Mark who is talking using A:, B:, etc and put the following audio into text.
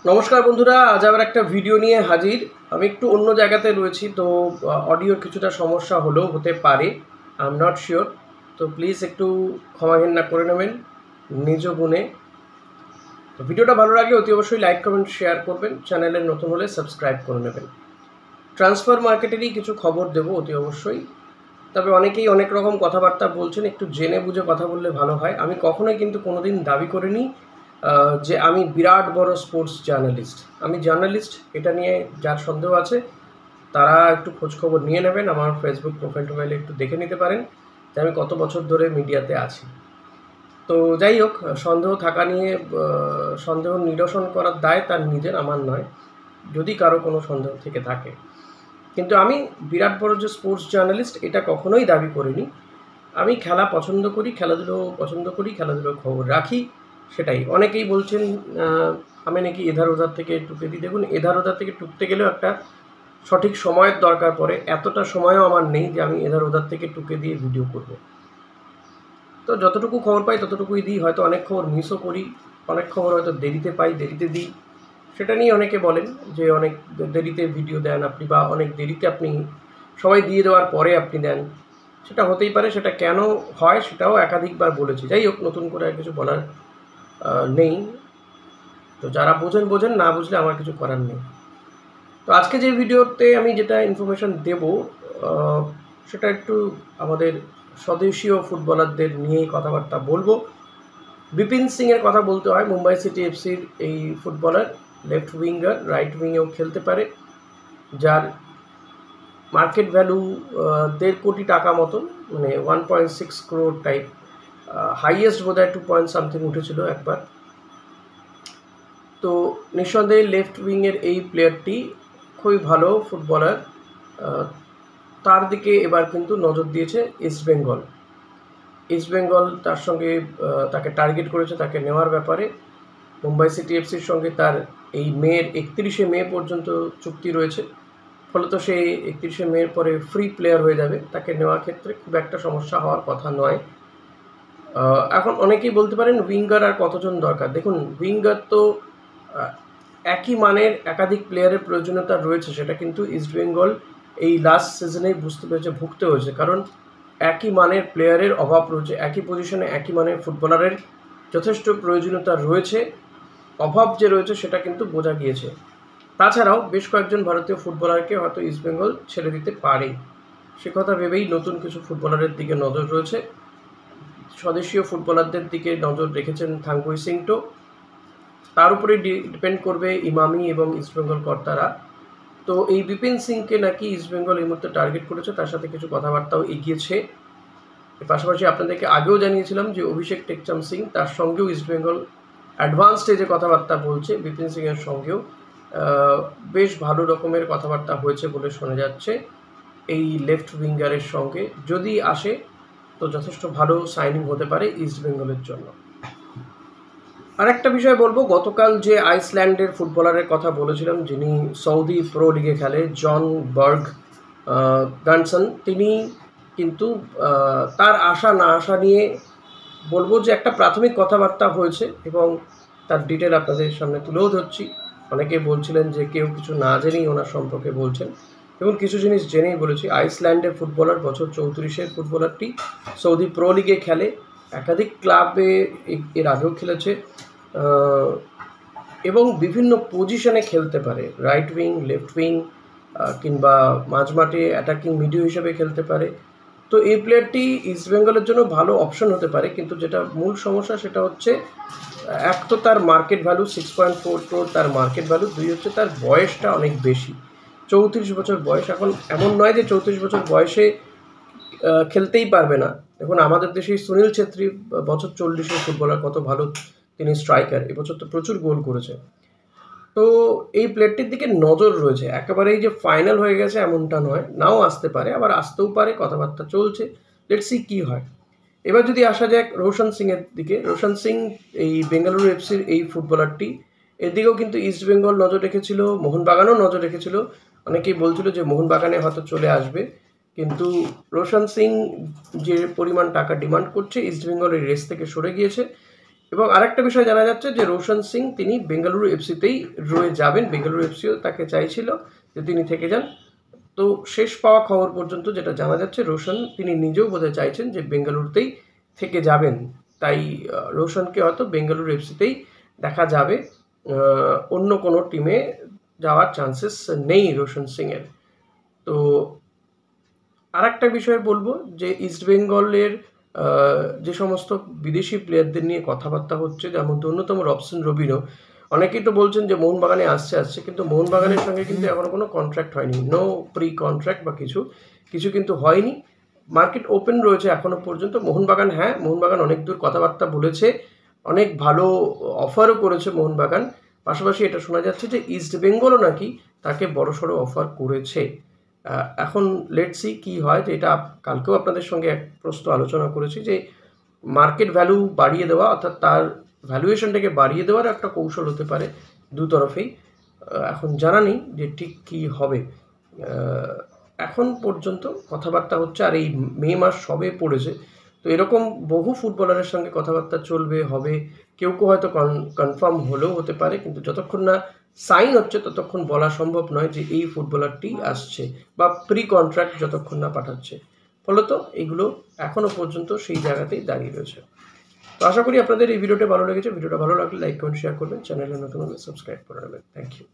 A: নমস্কার বন্ধুরা, আজ আবার একটা ভিডিও নিয়ে হাজির। আমি একটু অন্য জায়গাতে রয়েছি, তো অডিওর কিছুটা সমস্যা হলেও হতে পারে, আই এম নট শিওর। তো প্লিজ একটু ক্ষমাঘেন্না করে নেবেন নিজ গুণে। তো ভিডিওটা ভালো লাগলে অতি অবশ্যই লাইক কমেন্ট শেয়ার করবেন, চ্যানেলে নতুন হলে সাবস্ক্রাইব করে নেবেন। ট্রান্সফার মার্কেটেরই কিছু খবর দেবো অতি অবশ্যই। তবে অনেকেই অনেক রকম কথাবার্তা বলছেন, একটু জেনে বুঝে কথা বললে ভালো হয়। আমি কখনোই কিন্তু কোনোদিন দাবি করিনি যে আমি বিরাট বড় স্পোর্টস জার্নালিস্ট। আমি জার্নালিস্ট, এটা নিয়ে যার সন্দেহ আছে তারা একটু খোঁজখবর নিয়ে নেবেন। আমার ফেসবুক প্রোফাইলে একটু দেখে নিতে পারেন যে আমি কত বছর ধরে মিডিয়াতে আছি। তো যাই হোক, সন্দেহ থাকা নিয়ে সন্দেহ নিরসন করার দায় তার নিজের, আমার নয়, যদি কারো কোনো সন্দেহ থেকে থাকে। কিন্তু আমি বিরাট বড় যে স্পোর্টস জার্নালিস্ট এটা কখনোই দাবি করিনি। আমি খেলা পছন্দ করি, খেলাধুলোর খবর রাখি, সেটাই। অনেকেই বলছেন আমি নাকি এধার ওধার থেকে টুকে দিই। দেখুন, এধার ওধার থেকে টুকতে গেলেও একটা সঠিক সময়ের দরকার পড়ে। এতটা সময়ও আমার নেই যে আমি এধার ওধার থেকে টুকে দিয়ে ভিডিও করব। তো যতটুকু খবর পাই ততটুকুই দিই। হয়তো অনেক খবর মিসও করি, অনেক খবর হয়তো দেরিতে পাই, দেরিতে দিই। সেটা নিয়ে অনেকে বলেন যে অনেক দেরিতে ভিডিও দেন আপনি, বা অনেক দেরিতে আপনি সবাই দিয়ে দেওয়ার পরে আপনি দেন। সেটা হতেই পারে, সেটা কেন হয় সেটাও একাধিকবার বলেছি। যাই হোক, নতুন করে আর কিছু বলার নেই। তো যারা বোঝেন বোঝেন, না বুঝলে আমার কিছু করার নেই। তো আজকে যে ভিডিওতে আমি যেটা ইনফরমেশন দেব সেটা একটু আমাদের স্বদেশীয় ফুটবলারদের নিয়েই কথাবার্তা বলবো। বিপিন সিংয়ের কথা বলতে হয়। মুম্বাই সিটি এফসির এই ফুটবলার, লেফট উইঙ্গার, রাইট উইংয়েও খেলতে পারে, যার মার্কেট ভ্যালু 1.5 কোটি টাকা মতন, মানে 1.6 crore টাইপ। হাইয়েস্ট বোধ হয় 2 পয়েন্ট সামথিং উঠেছিল একবার। তো নিঃসন্দেহে লেফট উইংয়ের এই প্লেয়ারটি খুবই ভালো ফুটবলার। তার দিকে এবার কিন্তু নজর দিয়েছে ইস্টবেঙ্গল। ইস্টবেঙ্গল তার সঙ্গে তাকে টার্গেট করেছে, তাকে নেওয়ার ব্যাপারে। মুম্বাই সিটি এফসির সঙ্গে তার এই 31শে মে পর্যন্ত চুক্তি রয়েছে। ফলত সে 31শে মের পরে ফ্রি প্লেয়ার হয়ে যাবে। তাকে নেওয়ার ক্ষেত্রে খুব একটা সমস্যা হওয়ার কথা নয়। এখন অনেকেই বলতে পারেন উইঙ্গার আর কতজন দরকার। দেখুন, উইঙ্গার তো একই মানের একাধিক প্লেয়ারের প্রয়োজনীয়তা রয়েছে, সেটা কিন্তু ইস্টবেঙ্গল এই লাস্ট সিজনেই বুঝতে পেরেছে, ভুগতে হয়েছে। কারণ একই মানের প্লেয়ারের অভাব রয়েছে, একই পজিশনে একই মানের ফুটবলারের যথেষ্ট প্রয়োজনীয়তা রয়েছে। অভাব যে রয়েছে সেটা কিন্তু বোঝা গিয়েছে। তাছাড়াও বেশ কয়েকজন ভারতীয় ফুটবলারকে হয়তো ইস্টবেঙ্গল ছেড়ে দিতে পারে, সে কথা ভেবেই নতুন কিছু ফুটবলারের দিকে নজর রয়েছে। স্বদেশীয় ফুটবলারদের দিকে নজর রেখেছেন থাঙ্গুই সিংটো। তার উপরে ডিপেন্ড করবে ইমামি এবং ইস্টবেঙ্গল কর্তারা। তো এই বিপিন সিংকে নাকি ইস্টবেঙ্গল এই মুহূর্তে টার্গেট করেছে, তার সাথে কিছু কথাবার্তাও এগিয়েছে। এর পাশাপাশি আপনাদেরকে আগেও জানিয়েছিলাম যে অভিষেক টেকচাম সিং, তার সঙ্গেও ইস্টবেঙ্গল অ্যাডভান্স স্টেজে কথাবার্তা বলছে। বিপিন সিংয়ের সঙ্গেও বেশ ভালো রকমের কথাবার্তা হয়েছে বলে শোনা যাচ্ছে এই লেফট উইঙ্গারের সঙ্গে। যদি আসে তো যথেষ্ট ভালো সাইনিং হতে পারে ইস্টবেঙ্গলের জন্য। আরেকটা বিষয় বলবো, গতকাল যে আইসল্যান্ডের ফুটবলারের কথা বলেছিলাম, যিনি সৌদি প্রো লিগে খেলে, জন বার্গ গানসন, তিনি কিন্তু তার আসা না আসা নিয়ে বলবো যে একটা প্রাথমিক কথাবার্তা হয়েছে, এবং তার ডিটেল আপনাদের সামনে তুলেও ধরছি। অনেকে বলছিলেন যে কেউ কিছু না জেনেই ওনার সম্পর্কে বলছেন, এবং কিছু জিনিস জেনেই বলেছি। আইসল্যান্ডের ফুটবলার, বছর 34-এর ফুটবলারটি সৌদি প্রো লিগে খেলে, একাধিক ক্লাবে এর আগেও খেলেছে, এবং বিভিন্ন পজিশনে খেলতে পারে। রাইট উইং, লেফট উইং, কিংবা মাঝমাঠে অ্যাটাকিং মিডিও হিসেবে খেলতে পারে। তো এই প্লেয়ারটি ইস্টবেঙ্গলের জন্য ভালো অপশন হতে পারে, কিন্তু যেটা মূল সমস্যা সেটা হচ্ছে, এক তো তার মার্কেট ভ্যালু 6.4 crore তার মার্কেট ভ্যালু, দুই হচ্ছে তার বয়সটা অনেক বেশি, 34 বছর বয়স। এখন এমন নয় যে 34 বছর বয়সে খেলতেই পারবে না। দেখুন, আমাদের দেশে সুনীল ছেত্রী বছর 40-এর ফুটবলার, কত ভালো তিনি স্ট্রাইকার, এবছর তো প্রচুর গোল করেছে। তো এই প্লেয়ারটির দিকে নজর রয়েছে। একেবারেই যে ফাইনাল হয়ে গেছে এমনটা নয়, নাও আসতে পারে, আবার আসতেও পারে, কথাবার্তা চলছে। লেটস সি কী হয়। এবার যদি আসা যাক রোশন সিংয়ের দিকে, রোশন সিং এই বেঙ্গালুরু এফসির এই ফুটবলারটি, এদিকেও কিন্তু ইস্টবেঙ্গল নজর রেখেছিল, মোহনবাগানও নজর রেখেছিল। অনেকেই বলছিল যে মোহনবাগানে হয়তো চলে আসবে, কিন্তু রোশন সিং যে পরিমাণ টাকা ডিমান্ড করছে, ইস্টবেঙ্গল এই রেস থেকে সরে গিয়েছে, এবং আরেকটা বিষয় জানা যাচ্ছে যে রোশন সিং তিনি বেঙ্গালুরু এফসিতেই রয়ে যাবেন, বেঙ্গালুরু এফসিও তাকে চাইছিল যে তিনি থেকে যান। তো শেষ পাওয়া খবর পর্যন্ত যেটা জানা যাচ্ছে রোশন তিনি নিজেও বোধহয় চাইছেন যে বেঙ্গালুরুতেই থেকে যাবেন, তাই রোশনকে হয়তো বেঙ্গালুরু এফসিতেই দেখা যাবে, অন্য কোনো টিমে যাওয়ার চান্সেস নেই রোশন সিংয়ের। তো আর একটা বিষয় বলবো যে ইস্টবেঙ্গলের যে সমস্ত বিদেশি প্লেয়ারদের নিয়ে কথাবার্তা হচ্ছে, যার মধ্যে অন্যতম রবসন রবিনো, অনেকেই তো বলছেন যে মোহনবাগানে আসছে, কিন্তু মোহনবাগানের সঙ্গে কিন্তু এখনো কোনো কন্ট্রাক্ট হয়নি, নো প্রি কন্ট্রাক্ট বা কিছু কিন্তু হয়নি। মার্কেট ওপেন রয়েছে এখনো পর্যন্ত। মোহনবাগান অনেক দূর কথাবার্তা বলেছে, অনেক ভালো অফারও করেছে মোহনবাগান। পাশাপাশি এটা শোনা যাচ্ছে যে ইস্টবেঙ্গলও নাকি তাকে বড়সড় অফার করেছে। এখন লেটস সি কী হয়, যে এটা কালকেও আপনাদের সঙ্গে এক প্রশ্ন আলোচনা করেছি যে মার্কেট ভ্যালু বাড়িয়ে দেওয়া, অর্থাৎ তার ভ্যালুয়েশনটাকে বাড়িয়ে দেওয়ার একটা কৌশল হতে পারে দু তরফেই। এখন জানা নেই যে ঠিক কী হবে। এখন পর্যন্ত কথাবার্তা হচ্ছে, আর এই মে মাস সবে পড়েছে, তো এরকম বহু ফুটবলারের সঙ্গে কথাবার্তা চলবে, হবে, কেউ হয়তো কনফার্ম হলেও হতে পারে, কিন্তু যতক্ষণ না সাইন হচ্ছে ততক্ষণ বলা সম্ভব নয় যে এই ফুটবলারটি আসছে, বা প্রি কন্ট্রাক্ট যতক্ষণ না পাঠাচ্ছে। ফলত এগুলো এখনও পর্যন্ত সেই জায়গাতেই দাঁড়িয়ে রয়েছে। তো আশা করি আপনাদের এই ভিডিওটা ভালো লেগেছে। ভিডিওটা ভালো লাগলে লাইক কমেন্ট শেয়ার করবেন, চ্যানেলে নতুন হলে সাবস্ক্রাইব করে নেবেন। Thank you.